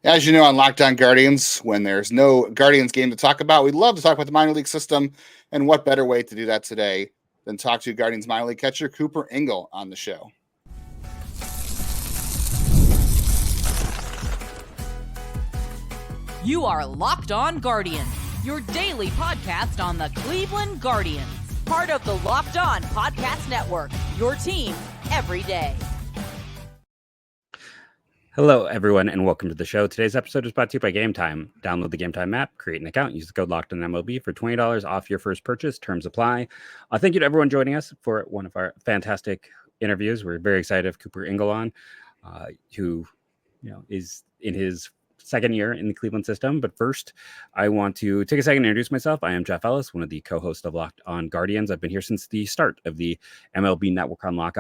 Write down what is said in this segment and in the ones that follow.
As you know, on Locked On Guardians, when there's no Guardians game to talk about, we love to talk about the minor league system. And what better way to do that today than talk to Guardians minor league catcher Cooper Ingle on the show? You are Locked On Guardians, your daily podcast on the Cleveland Guardians. Part of the Locked On Podcast Network, your team every day. Hello, everyone, and welcome to the show. Today's episode is brought to you by Game Time. Download the Game Time app, create an account, use the code LOCKEDONMLB for $20 off your first purchase. Terms apply. Thank you to everyone joining us for one of our fantastic interviews. We're very excited to have Cooper Ingle on, who is in his second year in the Cleveland system. But first, I want to take a second to introduce myself. I am Jeff Ellis, one of the co-hosts of Locked On Guardians. I've been here since the start of the MLB Network on Locked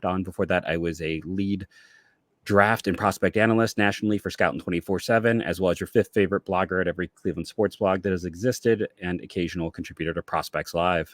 On. Before that, I was a lead draft and prospect analyst nationally for Scouting 24/7, as well as your fifth favorite blogger at every Cleveland sports blog that has existed, and occasional contributor to Prospects Live.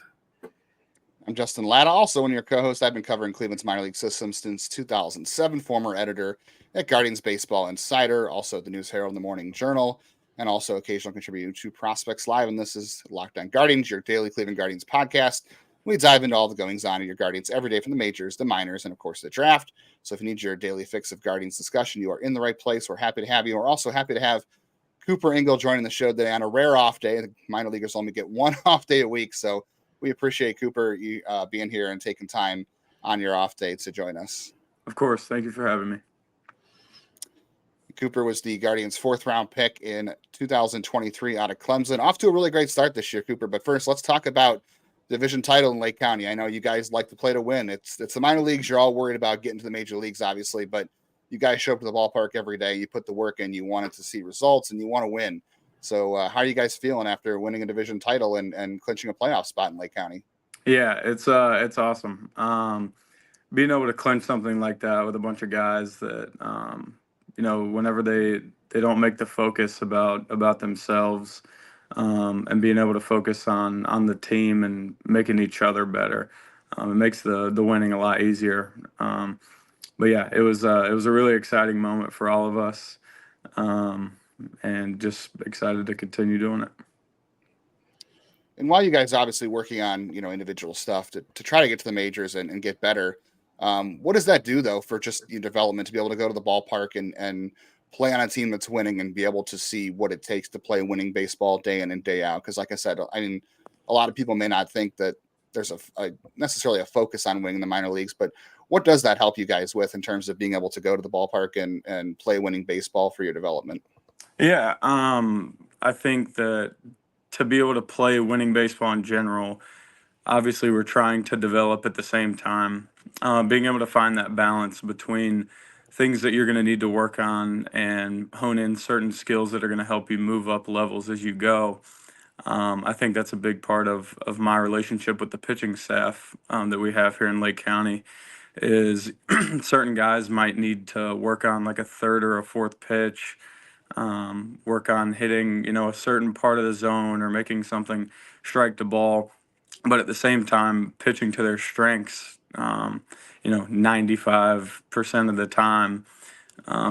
I'm Justin Latta, also one of your co-hosts. I've been covering Cleveland's minor league system since 2007, former editor at Guardians Baseball Insider, also the News Herald and the Morning Journal, and also occasional contributor to Prospects Live. And this is Locked On Guardians, your daily Cleveland Guardians podcast. We dive into all the goings-on of your Guardians every day from the majors, the minors, and, of course, the draft. So if you need your daily fix of Guardians discussion, you are in the right place. We're happy to have you. We're also happy to have Cooper Ingle joining the show today on a rare off day. The minor leaguers only get one off day a week, so we appreciate, Cooper, you being here and taking time on your off day to join us. Of course. Thank you for having me. Cooper was the Guardians' fourth-round pick in 2023 out of Clemson. Off to a really great start this year, Cooper. But first, let's talk about division title in Lake County. I know you guys like to play to win. It's the minor leagues. You're all worried about getting to the major leagues, obviously, but you guys show up to the ballpark every day. You put the work in. You wanted to see results, and you want to win. So how are you guys feeling after winning a division title and clinching a playoff spot in Lake County? Yeah, it's awesome. Being able to clinch something like that with a bunch of guys that, whenever they don't make the focus about themselves, and being able to focus on the team and making each other better. It makes the winning a lot easier. But yeah, it was a really exciting moment for all of us, and just excited to continue doing it. And while you guys obviously working on individual stuff to try to get to the majors and get better, what does that do though for just your development to be able to go to the ballpark and play on a team that's winning and be able to see what it takes to play winning baseball day in and day out? Because like I said, I mean, a lot of people may not think that there's necessarily a focus on winning the minor leagues, but what does that help you guys with in terms of being able to go to the ballpark and play winning baseball for your development? Yeah, I think that to be able to play winning baseball in general, obviously we're trying to develop at the same time. Being able to find that balance between things that you're going to need to work on and hone in certain skills that are going to help you move up levels as you go. I think that's a big part of my relationship with the pitching staff that we have here in Lake County is certain guys might need to work on like a third or a fourth pitch, work on hitting, a certain part of the zone or making something strike the ball, but at the same time pitching to their strengths, 95% of the time,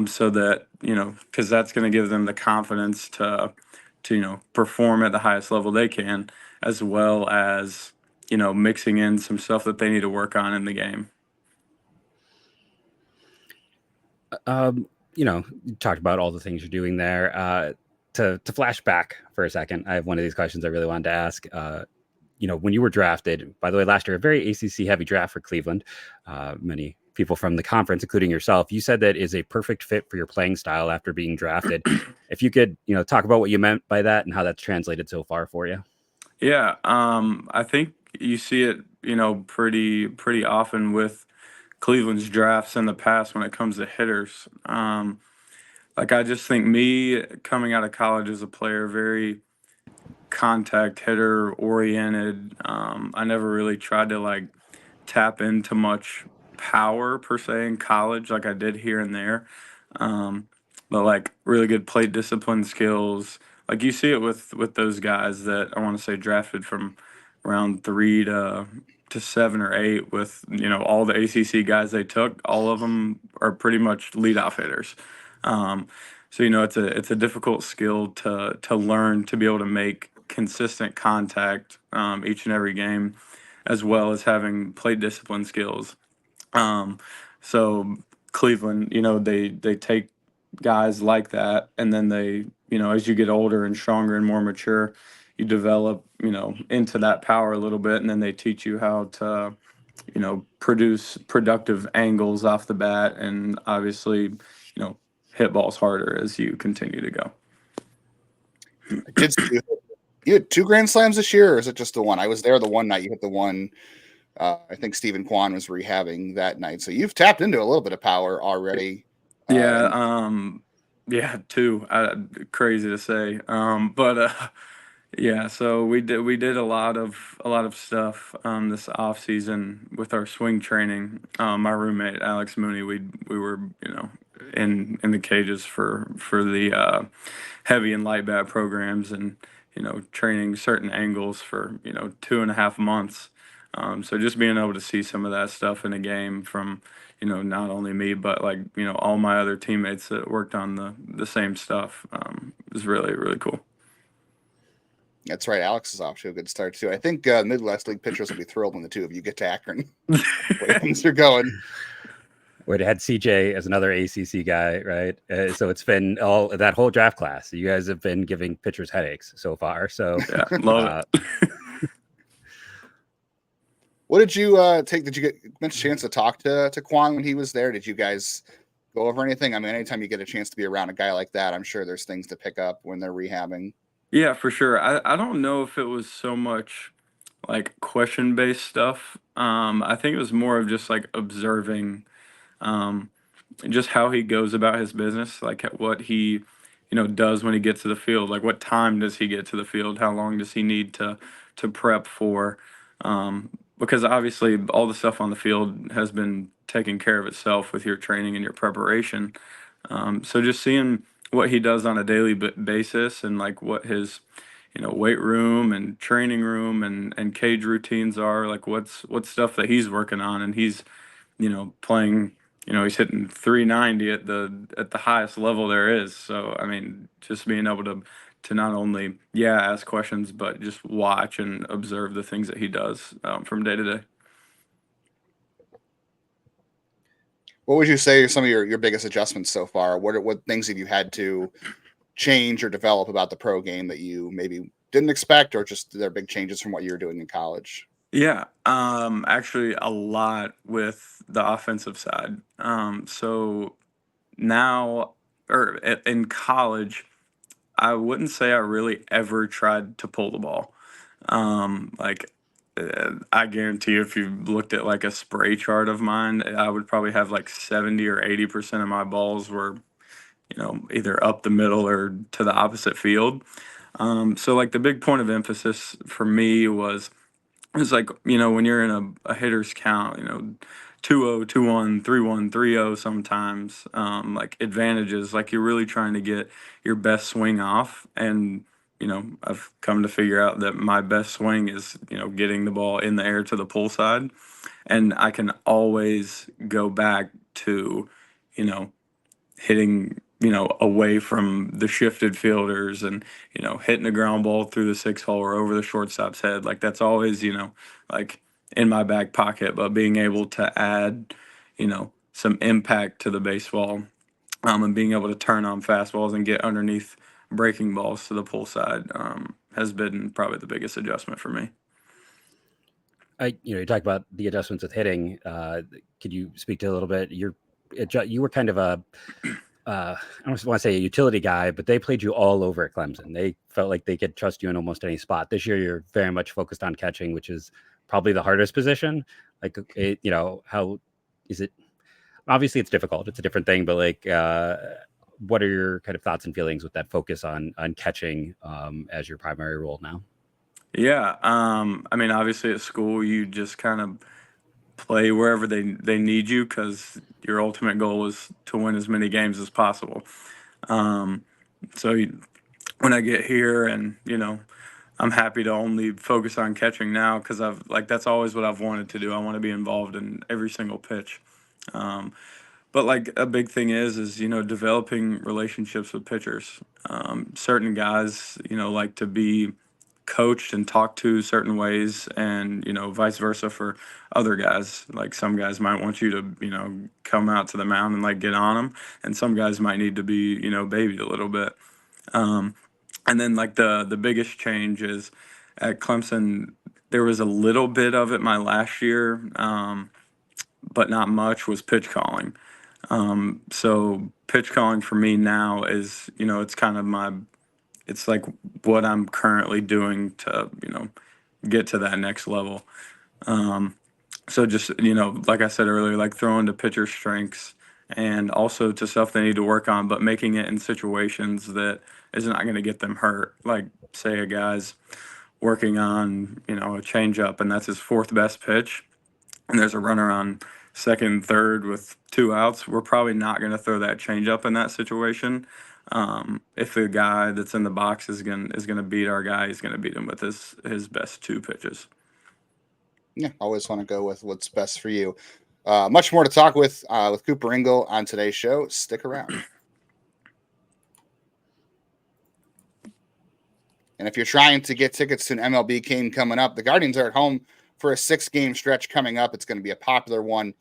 so that, because that's going to give them the confidence to perform at the highest level they can, as well as, mixing in some stuff that they need to work on in the game. You talked about all the things you're doing there. To flash back for a second, I have one of these questions I really wanted to ask. When you were drafted, by the way, last year, a very ACC heavy draft for Cleveland, many people from the conference, including yourself, you said that is a perfect fit for your playing style after being drafted. If you could, talk about what you meant by that and how that's translated so far for you. Yeah. I think you see it, pretty often with Cleveland's drafts in the past when it comes to hitters. I just think me coming out of college as a player, very contact hitter oriented. I never really tried to tap into much power per se in college like I did here and there. But really good plate discipline skills. You see it with those guys that I want to say drafted from round 3 to 7 or 8 with, all the ACC guys they took, all of them are pretty much leadoff hitters. So it's a difficult skill to learn, to be able to make consistent contact each and every game, as well as having plate discipline skills. Um, so Cleveland, they take guys like that, and then they, as you get older and stronger and more mature, you develop, into that power a little bit, and then they teach you how to, produce productive angles off the bat, and obviously, hit balls harder as you continue to go. I did see you had 2 grand slams this year, or is it just the one? I was there the one night. You hit the one. I think Stephen Kwan was rehabbing that night, so you've tapped into a little bit of power already. Yeah, And yeah, 2. Crazy to say, but yeah. So we did a lot of stuff this off season with our swing training. My roommate Alex Mooney, we were in the cages for the heavy and light bat programs, and training certain angles for 2.5 months. So just being able to see some of that stuff in a game from not only me, but like all my other teammates that worked on the same stuff, is really, really cool. that's right. Alex is off to a good start too. I think Midwest League pitchers will be thrilled when the two of you get to Akron. The way things are going. We had CJ as another ACC guy, right? So it's been all that whole draft class. You guys have been giving pitchers headaches so far. So Yeah, love it. What did you take? Did you get a chance to talk to Kwan when he was there? Did you guys go over anything? I mean, anytime you get a chance to be around a guy like that, I'm sure there's things to pick up when they're rehabbing. Yeah, for sure. I don't know if it was so much like question based stuff. I think it was more of just like observing um, just how he goes about his business, like what he, does when he gets to the field. Like what time does he get to the field? How long does he need to prep for? Because obviously all the stuff on the field has been taken care of itself with your training and your preparation. So just seeing what he does on a daily basis, and like what his weight room and training room and cage routines are, like what's stuff that he's working on, and he's playing, he's hitting 390 at the highest level there is. So I mean, just being able to not only ask questions, but just watch and observe the things that he does from day to day. What would you say are some of your biggest adjustments so far? What things have you had to change or develop about the pro game that you maybe didn't expect, or just they're big changes from what you were doing in college? Yeah, actually a lot with the offensive side. So now, or in college, I wouldn't say I really ever tried to pull the ball. Like I guarantee you, if you looked at like a spray chart of mine, I would probably have like 70 or 80% of my balls were, either up the middle or to the opposite field. So like the big point of emphasis for me was, it's like, when you're in a hitter's count, 2-0, 2-1, 3-1, 3-0 sometimes, like advantages, like you're really trying to get your best swing off. And, I've come to figure out that my best swing is, getting the ball in the air to the pull side. And I can always go back to, hitting, away from the shifted fielders, and, hitting a ground ball through the 6 hole or over the shortstop's head. Like that's always, like in my back pocket, but being able to add, some impact to the baseball, and being able to turn on fastballs and get underneath breaking balls to the pull side, has been probably the biggest adjustment for me. You talk about the adjustments with hitting. Could you speak to a little bit? You were kind of a I don't want to say a utility guy, but they played you all over at Clemson. They felt like they could trust you in almost any spot. This year, you're very much focused on catching, which is probably the hardest position. Like, how is it? Obviously, it's difficult. It's a different thing, but like, what are your kind of thoughts and feelings with that focus on catching as your primary role now? Yeah. I mean, obviously at school, you just kind of play wherever they need you, because your ultimate goal is to win as many games as possible. So when I get here, and I'm happy to only focus on catching now, because that's always what I've wanted to do. I want to be involved in every single pitch. But like a big thing is developing relationships with pitchers. Certain guys like to be coached and talked to certain ways, and vice versa for other guys. Like some guys might want you to come out to the mound and like get on them, and some guys might need to be babied a little bit. um, and then like the biggest change is at Clemson. There was a little bit of it my last year, but not much, was pitch calling. So pitch calling for me now is, it's kind of it's like what I'm currently doing to, get to that next level. So just, like I said earlier, like throwing to pitcher strengths and also to stuff they need to work on, but making it in situations that is not going to get them hurt. Like say a guy's working on, a changeup and that's his fourth best pitch, and there's a runner on second and third with 2 outs. We're probably not going to throw that changeup in that situation. If the guy that's in the box is gonna beat our guy, he's gonna beat him with his best 2 pitches. Yeah, always want to go with what's best for you. Much more to talk with Cooper Ingle on today's show. Stick around. And if you're trying to get tickets to an MLB game coming up, the Guardians are at home for a 6-game stretch coming up. It's going to be a popular one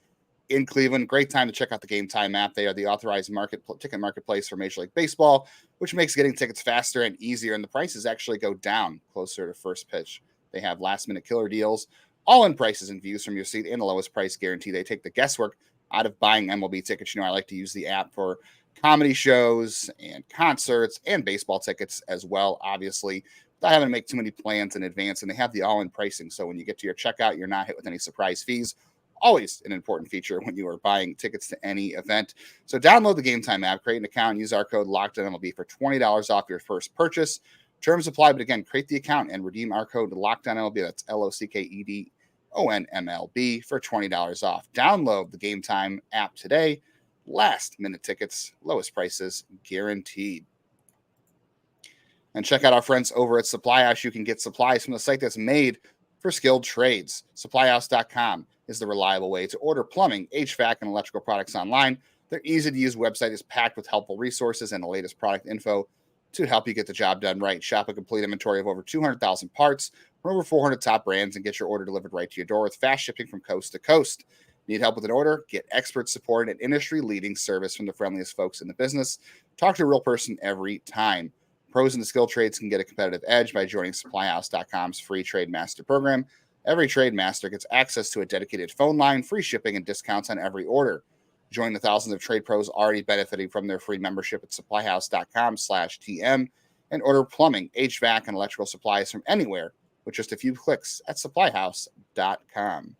in Cleveland. Great time to check out the Game Time app. They are the authorized ticket marketplace for Major League Baseball, which makes getting tickets faster and easier. And the prices actually go down closer to first pitch. They have last-minute killer deals, all-in prices and views from your seat, and the lowest price guarantee. They take the guesswork out of buying MLB tickets. I like to use the app for comedy shows and concerts and baseball tickets as well, obviously, without having to make too many plans in advance. And they have the all-in pricing, so when you get to your checkout, you're not hit with any surprise fees. Always an important feature when you are buying tickets to any event. So download the Game Time app, create an account, use our code LOCKEDONMLB for $20 off your first purchase. Terms apply, but again, create the account and redeem our code LOCKEDONMLB. That's LOCKEDONMLB for $20 off. Download the Game Time app today. Last minute tickets, lowest prices guaranteed. And check out our friends over at Supply House. You can get supplies from the site that's made for skilled trades. SupplyHouse.com is the reliable way to order plumbing, HVAC, and electrical products online. Their easy-to-use website is packed with helpful resources and the latest product info to help you get the job done right. Shop a complete inventory of over 200,000 parts from over 400 top brands and get your order delivered right to your door with fast shipping from coast to coast. Need help with an order? Get expert support and industry-leading service from the friendliest folks in the business. Talk to a real person every time. Pros in the skilled trades can get a competitive edge by joining SupplyHouse.com's free Trade Master program. Every Trade Master gets access to a dedicated phone line, free shipping, and discounts on every order. Join the thousands of trade pros already benefiting from their free membership at SupplyHouse.com/TM and order plumbing, HVAC, and electrical supplies from anywhere with just a few clicks at SupplyHouse.com.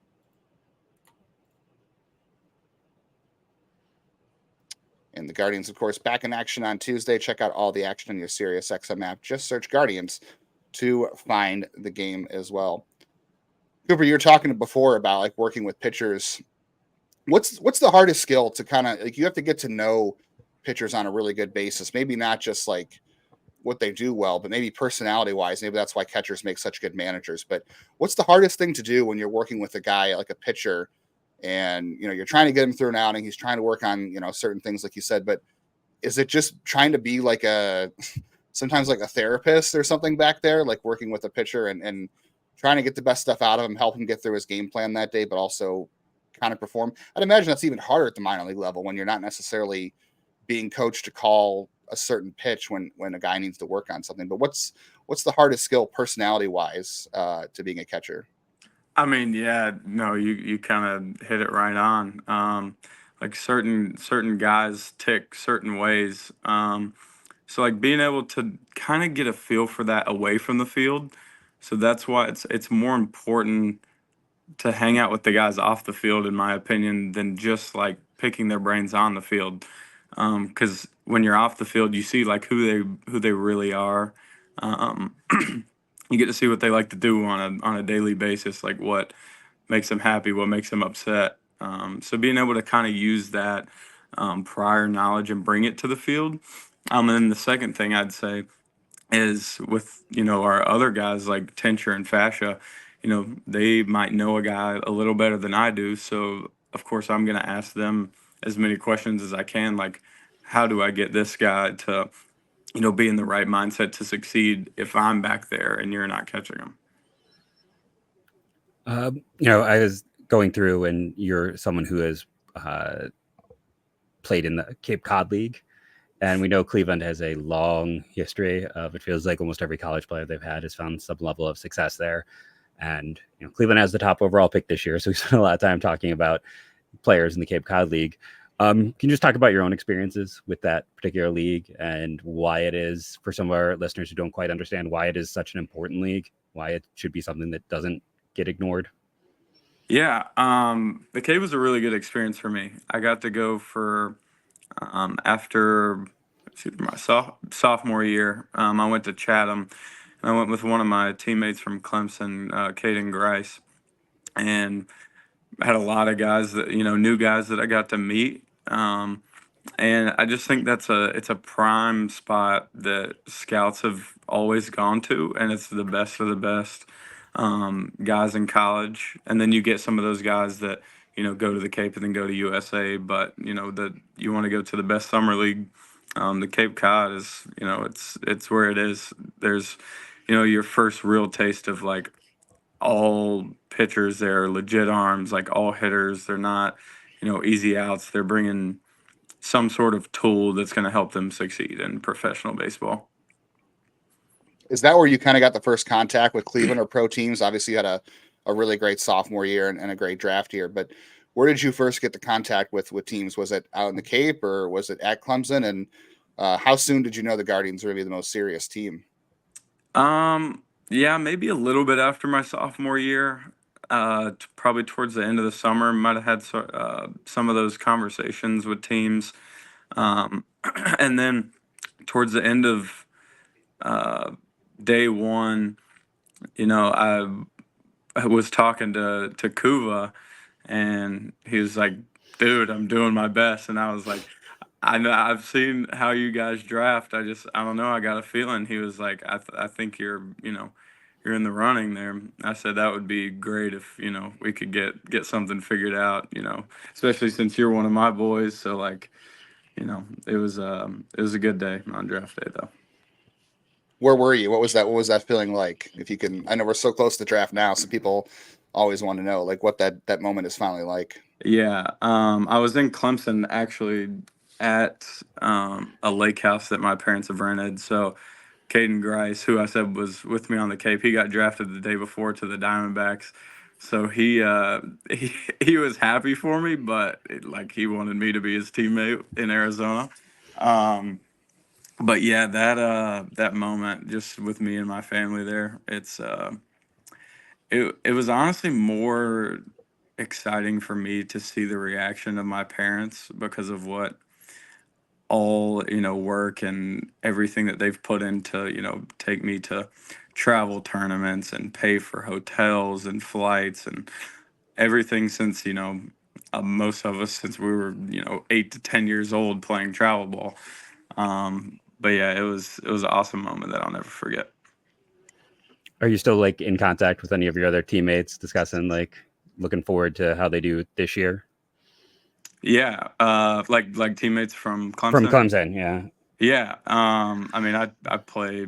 And the Guardians, of course, back in action on Tuesday. Check out all the action on your SiriusXM app. Just search Guardians to find the game as well. Cooper, you were talking before about like working with pitchers. What's the hardest skill to kind of like, you have to get to know pitchers on a really good basis? Maybe not just like what they do well, but maybe personality wise. Maybe that's why catchers make such good managers. But what's the hardest thing to do when you're working with a guy like a pitcher? And, you're trying to get him through an outing. He's trying to work on, certain things like you said, but is it just trying to be like sometimes like a therapist or something back there, like working with a pitcher and trying to get the best stuff out of him, help him get through his game plan that day, but also kind of perform? I'd imagine that's even harder at the minor league level when you're not necessarily being coached to call a certain pitch when a guy needs to work on something. But what's the hardest skill personality wise to being a catcher? I mean, yeah, no, you kind of hit it right on. Like certain guys tick certain ways. So like being able to kind of get a feel for that away from the field. So that's why it's more important to hang out with the guys off the field, in my opinion, than just like picking their brains on the field. Because when you're off the field, you see like who they really are. You get to see what they like to do on a daily basis, like what makes them happy, what makes them upset. So being able to kind of use that prior knowledge and bring it to the field. And then the second thing I'd say is with, our other guys like Tincher and Fascia, they might know a guy a little better than I do. So of course I'm going to ask them as many questions as I can. Like, how do I get this guy to, be in the right mindset to succeed if I'm back there and you're not catching him? I was going through, and you're someone who has played in the Cape Cod League. And we know Cleveland has a long history of, it feels like almost every college player they've had has found some level of success there. And Cleveland has the top overall pick this year, so we spent a lot of time talking about players in the Cape Cod League. Can you just talk about your own experiences with that particular league and why it is, for some of our listeners who don't quite understand, why it is such an important league, why it should be something that doesn't get ignored? Yeah, the Cape was a really good experience for me. I got to go for after my sophomore year. I went to Chatham. And I went with one of my teammates from Clemson, Caden Grice, and I had a lot of guys that new guys that I got to meet. And I just think it's a prime spot that scouts have always gone to, and it's the best of the best guys in college. And then you get some of those guys that go to the Cape and then go to USA, but that you want to go to the best summer league. The Cape Cod is it's where it is. There's your first real taste of like all pitchers there, legit arms, like all hitters. They're not easy outs. They're bringing some sort of tool that's going to help them succeed in professional baseball. Is that where you kind of got the first contact with Cleveland or pro teams? Obviously, you had a really great sophomore year and a great draft year, but where did you first get the contact with teams? Was it out in the Cape or was it at Clemson? And how soon did you know the Guardians were going to be the most serious team? Yeah, maybe a little bit after my sophomore year. Probably towards the end of the summer, might have had some of those conversations with teams. And then towards the end of day one, I was talking to Kuva, and he was like, "Dude, I'm doing my best," and I was like, "I know, I've seen how you guys draft. I don't know. I got a feeling." He was like, I think you're in the running there." I said that would be great if we could get something figured out. Especially since you're one of my boys. So like, it was a good day on draft day though. Where were you? What was that feeling like? If you can, I know we're so close to draft now, so people always want to know like what that moment is finally like. Yeah, I was in Clemson actually at a lake house that my parents have rented. So Caden Grice, who I said was with me on the Cape, he got drafted the day before to the Diamondbacks. So he was happy for me, but like he wanted me to be his teammate in Arizona. But yeah, that moment just with me and my family there, it was honestly more exciting for me to see the reaction of my parents because of what all work and everything that they've put into take me to travel tournaments and pay for hotels and flights and everything since most of us since we were 8 to 10 years old playing travel ball. But yeah, it was an awesome moment that I'll never forget. Are you still like in contact with any of your other teammates, discussing like looking forward to how they do this year? Yeah, like teammates from Clemson. From Clemson, yeah. Yeah, I mean, I play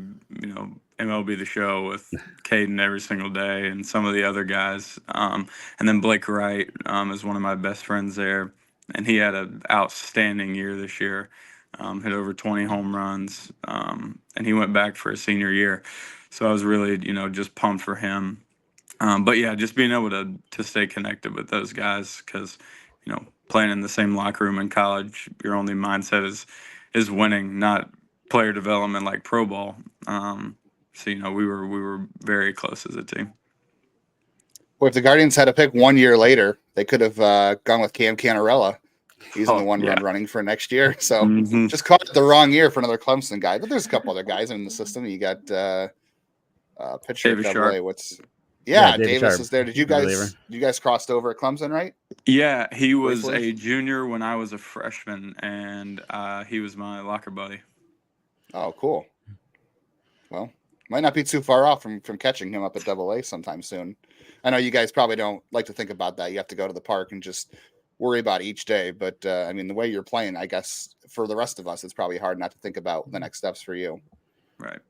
MLB The Show with Caden every single day, and some of the other guys. And then Blake Wright is one of my best friends there, and he had an outstanding year this year. Hit over 20 home runs, and he went back for his senior year. So I was really just pumped for him. But yeah, just being able to stay connected with those guys because playing in the same locker room in college, your only mindset is winning, not player development like pro ball. So we were very close as a team. Well, if the Guardians had to pick 1 year later, they could have gone with Cam Canarella. He's in the one-run running for next year. So just caught it the wrong year for another Clemson guy. But there's a couple other guys in the system. You got pitcher Davis at Sharp. AA. Yeah, Davis Davis Sharp. is there. You guys crossed over at Clemson, right? Yeah, he was Briefly? a junior when I was a freshman, and he was my locker buddy. Oh, cool. Well, might not be too far off from catching him up at AA sometime soon. I know you guys probably don't like to think about that. You have to go to the park and just worry about each day. But I mean, the way you're playing, I guess for the rest of us, it's probably hard not to think about the next steps for you. Right.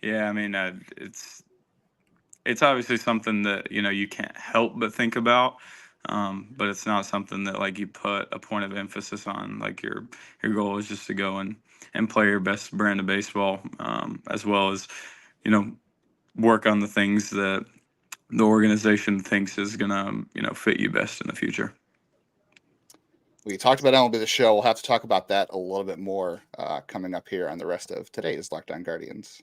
Yeah, I mean, it's obviously something that you can't help but think about, but it's not something that like you put a point of emphasis on. Like your goal is just to go and play your best brand of baseball, as well as work on the things that the organization thinks is gonna fit you best in the future. We talked about MLB The Show. We'll have to talk about that a little bit more coming up here on the rest of today's Locked On Guardians.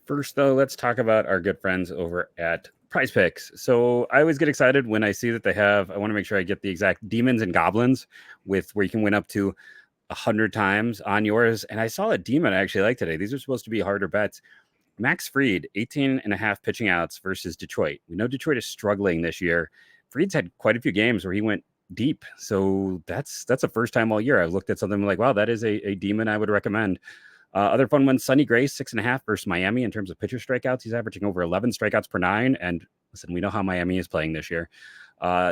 First, though, let's talk about our good friends over at Prize Picks. So I always get excited when I see that they have, I want to make sure I get the exact Demons and Goblins with where you can win up to 100 times on yours. And I saw a demon I actually like today. These are supposed to be harder bets. Max Fried, 18.5 pitching outs versus Detroit. We know Detroit is struggling this year. Fried's had quite a few games where he went deep. So that's a first time all year. I looked at something like, wow, that is a demon I would recommend. Other fun ones, Sonny Gray, 6.5 versus Miami in terms of pitcher strikeouts. He's averaging over 11 strikeouts per 9. And listen, we know how Miami is playing this year.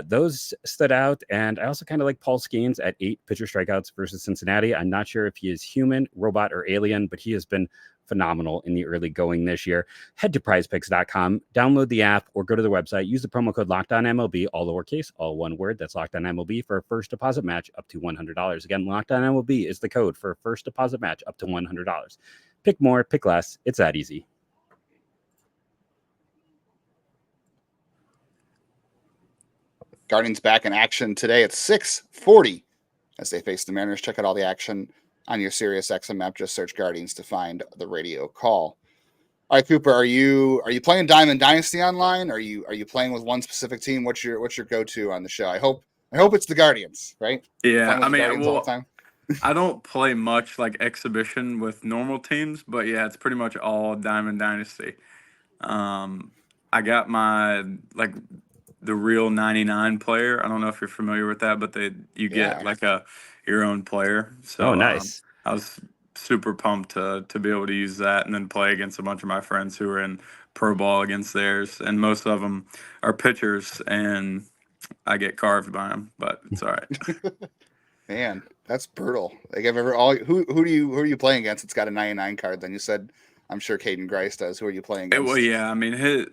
Those stood out. And I also kind of like Paul Skeens at 8 pitcher strikeouts versus Cincinnati. I'm not sure if he is human, robot, or alien, but he has been phenomenal in the early going this year. Head to prizepicks.com, download the app, or go to the website. Use the promo code LOCKEDONMLB, all lowercase, all one word. That's LOCKEDONMLB for a first deposit match up to $100. Again, LOCKEDONMLB is the code for a first deposit match up to $100. Pick more, pick less. It's that easy. Guardians back in action today at 6:40 as they face the Mariners. Check out all the action on your SiriusXM app. Just search Guardians to find the radio call. All right, Cooper, are you playing Diamond Dynasty online? Are you playing with one specific team? What's your go-to on the show? I hope it's the Guardians, right? Yeah, I mean, all the time. I don't play much like exhibition with normal teams, but yeah, it's pretty much all Diamond Dynasty. I got my the real 99 player. I don't know if you're familiar with that, but you get like your own player. So nice. I was super pumped to be able to use that and then play against a bunch of my friends who are in pro ball against theirs, and most of them are pitchers, and I get carved by them, but it's all right. Man, that's brutal. Like who are you playing against? It's got a 99 card. Then you said, I'm sure Caden Grice does. Who are you playing against? Well, yeah, I mean, his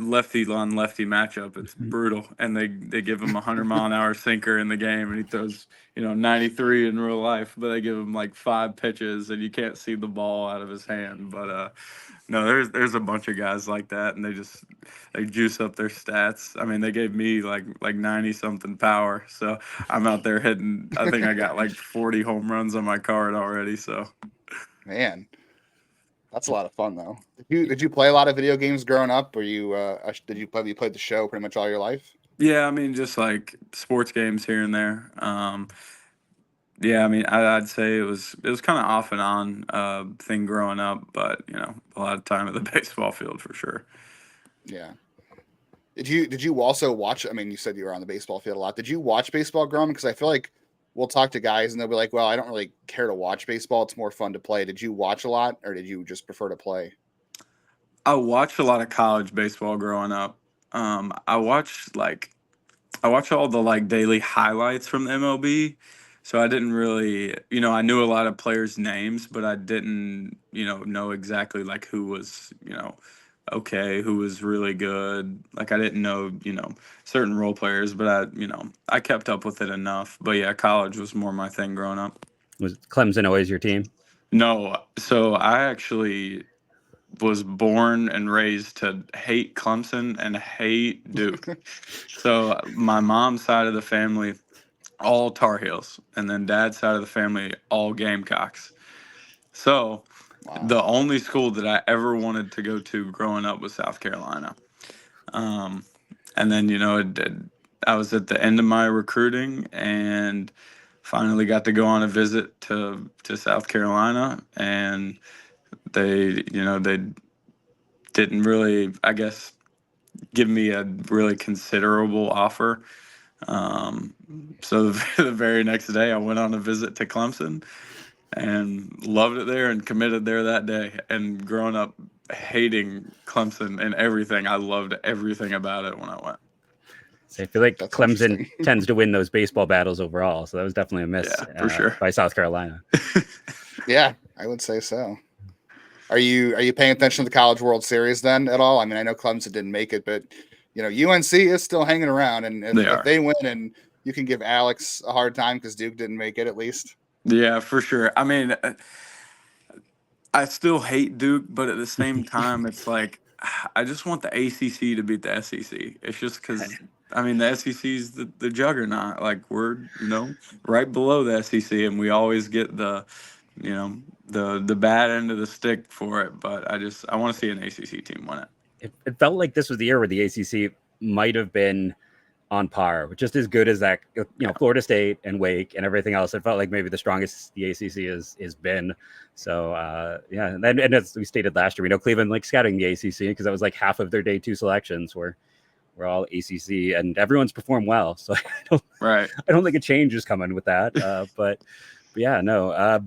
lefty on lefty matchup, it's brutal, and they give him a 100-mile-an-hour sinker in the game, and he throws 93 in real life, but they give him like 5 pitches, and you can't see the ball out of his hand. But no, there's a bunch of guys like that, and they juice up their stats. I mean, they gave me like 90 something power, so I'm out there hitting. I think I got like 40 home runs on my card already. So, man. That's a lot of fun, though. Did you play a lot of video games growing up? Or you played the show pretty much all your life? Yeah, I mean, just like sports games here and there. Yeah, I mean, I'd say it was kind of off and on thing growing up, but a lot of time at the baseball field for sure. Yeah. Did you also watch? I mean, you said you were on the baseball field a lot. Did you watch baseball growing up? Because I feel like we'll talk to guys and they'll be like, well, I don't really care to watch baseball. It's more fun to play. Did you watch a lot, or did you just prefer to play? I watched a lot of college baseball growing up. I watched all the daily highlights from the MLB. So I didn't really, I knew a lot of players' names, but I didn't, know exactly who was, okay, who was really good. I didn't know, certain role players, but I kept up with it enough. But yeah, college was more my thing growing up. Was Clemson always your team? No. So I actually was born and raised to hate Clemson and hate Duke. So my mom's side of the family, all Tar Heels, and then dad's side of the family, all Gamecocks. So the only school that I ever wanted to go to growing up was South Carolina. And then, I was at the end of my recruiting and finally got to go on a visit to South Carolina, and they didn't really, I guess, give me a really considerable offer. So the very next day I went on a visit to Clemson and loved it there and committed there that day. And growing up hating Clemson and everything. I loved everything about it when I went. So I feel like That's Clemson interesting. tends to win those baseball battles overall. So that was definitely a miss Yeah, for sure. by South Carolina. Yeah, I would say so. Are you paying attention to the College World Series then at all? I mean, I know Clemson didn't make it, but UNC is still hanging around, and They if are. they win, and you can give Alex a hard time because Duke didn't make it at least. Yeah, for sure. I mean, I still hate Duke, but at the same time, it's like I just want the ACC to beat the SEC. It's just because I mean the SEC's the juggernaut. Like we're right below the SEC, and we always get the bad end of the stick for it. But I want to see an ACC team win it. It felt like this was the year where the ACC might have been on par, just as good as that, Florida State and Wake and everything else. It felt like maybe the strongest the ACC has been. So yeah, and as we stated last year, we know Cleveland like scouting the ACC because that was like half of their day 2 selections were all ACC, and everyone's performed well. So I don't think a change is coming with that. But yeah, no.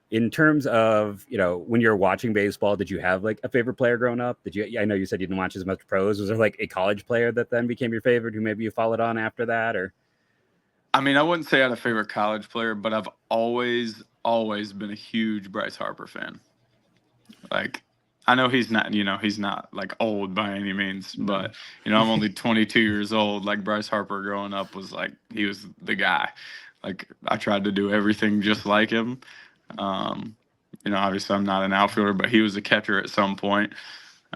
In terms of, when you're watching baseball, did you have like a favorite player growing up? I know you said you didn't watch as much pros. Was there like a college player that then became your favorite who maybe you followed on after that? Or I mean, I wouldn't say I had a favorite college player, but I've always been a huge Bryce Harper fan. Like, I know he's not like old by any means, but I'm only 22 years old. Like Bryce Harper growing up was like, he was the guy. Like I tried to do everything just like him. Obviously I'm not an outfielder, but he was a catcher at some point.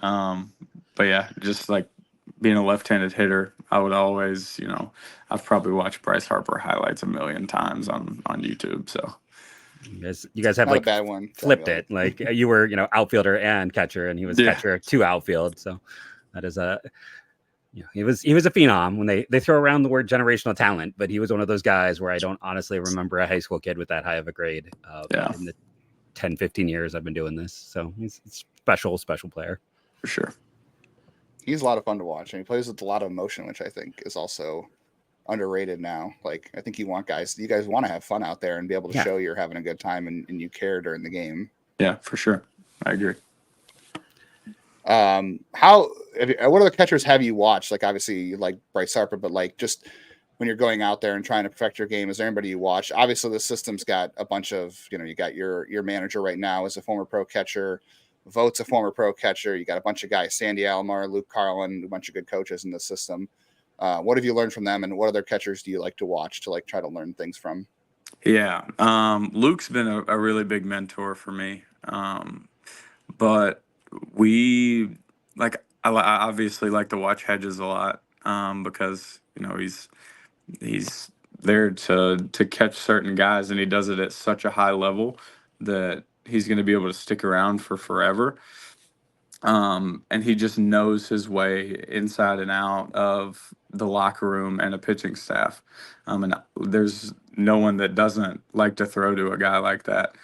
But yeah, just like being a left-handed hitter, I would always, I've probably watched Bryce Harper highlights a million times on YouTube. So you guys have Not a like bad one. flipped it. Like you were, outfielder and catcher, and he was catcher to outfield. So that is he was a phenom. When they throw around the word generational talent, but he was one of those guys where I don't honestly remember a high school kid with that high of a grade in the 10, 15 years I've been doing this. So he's a special player. For sure. He's a lot of fun to watch, and he plays with a lot of emotion, which I think is also underrated now. Like I think you guys want to have fun out there and be able to show you're having a good time and you care during the game. Yeah, for sure. I agree. What other catchers have you watched? Like obviously you like Bryce Harper, but like just when you're going out there and trying to perfect your game, is there anybody you watch? Obviously the system's got a bunch of, you got your manager right now is a former pro catcher. Vote's a former pro catcher. You got a bunch of guys, Sandy Alomar, Luke Carlin, a bunch of good coaches in the system. What have you learned from them, and what other catchers do you like to watch to like try to learn things from? Yeah, Luke's been a really big mentor for me. But we I obviously like to watch Hedges a lot because he's there to catch certain guys, and he does it at such a high level that he's going to be able to stick around for forever. And he just knows his way inside and out of the locker room and a pitching staff. And there's no one that doesn't like to throw to a guy like that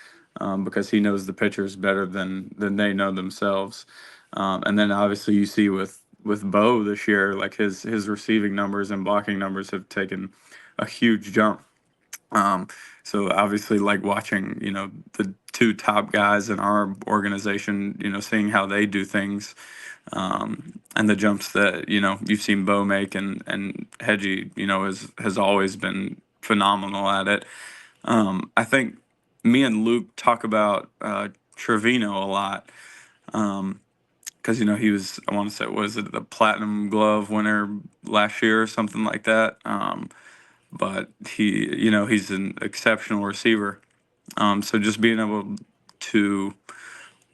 because he knows the pitchers better than they know themselves. And then obviously you see with Bo this year, like his receiving numbers and blocking numbers have taken a huge jump. So obviously like watching, the two top guys in our organization, seeing how they do things, and the jumps that, you've seen Bo make and Hedgie, has always been phenomenal at it. I think me and Luke talk about Trevino a lot. Because he was, I want to say, was it the Platinum Glove winner last year or something like that? But he's an exceptional receiver. So just being able to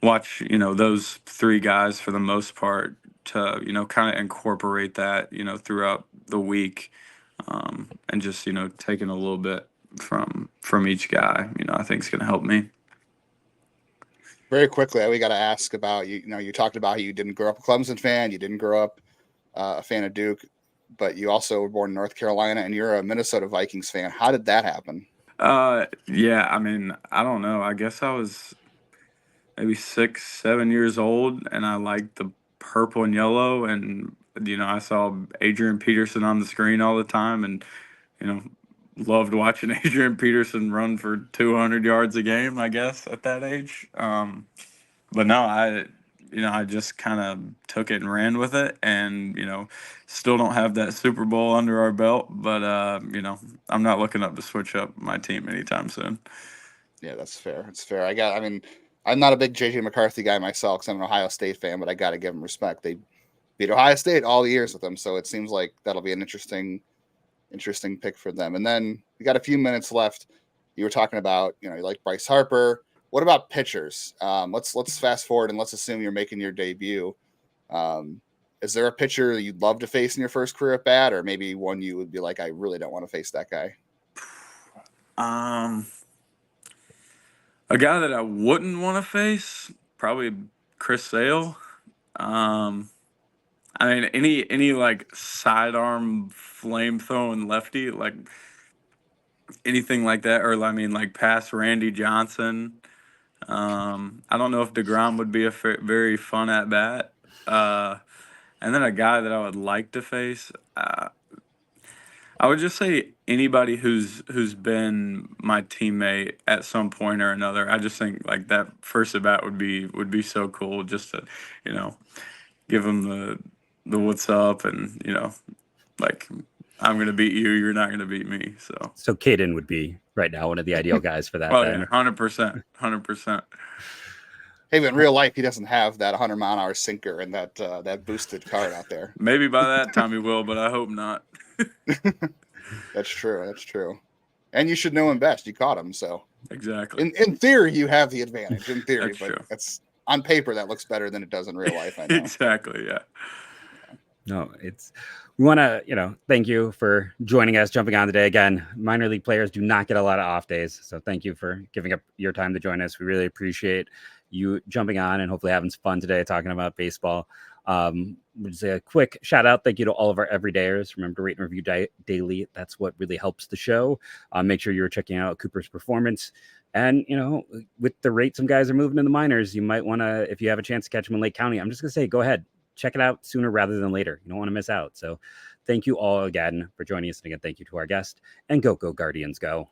watch, those three guys for the most part to, kind of incorporate that, throughout the week, and just, taking a little bit from each guy, I think is going to help me. Very quickly, we got to ask about you talked about how you didn't grow up a Clemson fan, you didn't grow up a fan of Duke, but you also were born in North Carolina, and you're a Minnesota Vikings fan. How did that happen? Yeah, I mean, I don't know. I guess I was maybe 6, 7 years old, and I liked the purple and yellow, and I saw Adrian Peterson on the screen all the time, and loved watching Adrian Peterson run for 200 yards a game, I guess, at that age. But no, I just kind of took it and ran with it, and still don't have that Super Bowl under our belt, but I'm not looking up to switch up my team anytime soon. Yeah, that's fair. It's fair. I'm not a big JJ McCarthy guy myself because I'm an Ohio State fan, but I got to give him respect. They beat Ohio State all the years with them, so it seems like that'll be an interesting pick for them. And then we got a few minutes left. You were talking about, you like Bryce Harper. What about pitchers? Let's fast forward and let's assume you're making your debut. Is there a pitcher you'd love to face in your first career at bat, or maybe one you would be like, I really don't want to face that guy? A guy that I wouldn't want to face, probably Chris Sale. Any like sidearm flame throwing lefty, like anything like that, or like past Randy Johnson. I don't know if DeGrom would be a very fun at bat. And then a guy that I would like to face, I would just say anybody who's been my teammate at some point or another. I just think like that first at bat would be so cool, just to give them the what's up, and like, I'm gonna beat you, you're not gonna beat me. So Caden would be right now one of the ideal guys for that. Oh yeah, 100%. Hey, but in real life, he doesn't have that 100-mile-an-hour sinker and that boosted card out there. Maybe by that time he will, but I hope not. That's true. And you should know him best. You caught him, so exactly. In theory, you have the advantage. In theory, That's but true. That's on paper that looks better than it does in real life. I know. Exactly. Yeah. No, we want to, thank you for joining us, jumping on today. Again, minor league players do not get a lot of off days. So thank you for giving up your time to join us. We really appreciate you jumping on and hopefully having some fun today talking about baseball. We'll just say a quick shout out. Thank you to all of our everydayers. Remember to rate and review daily. That's what really helps the show. Make sure you're checking out Cooper's performance. And, with the rate some guys are moving in the minors, you might want to, if you have a chance to catch them in Lake County, I'm just going to say, go ahead. Check it out sooner rather than later. You don't want to miss out. So thank you all again for joining us. And again, thank you to our guest, and go Guardians, go.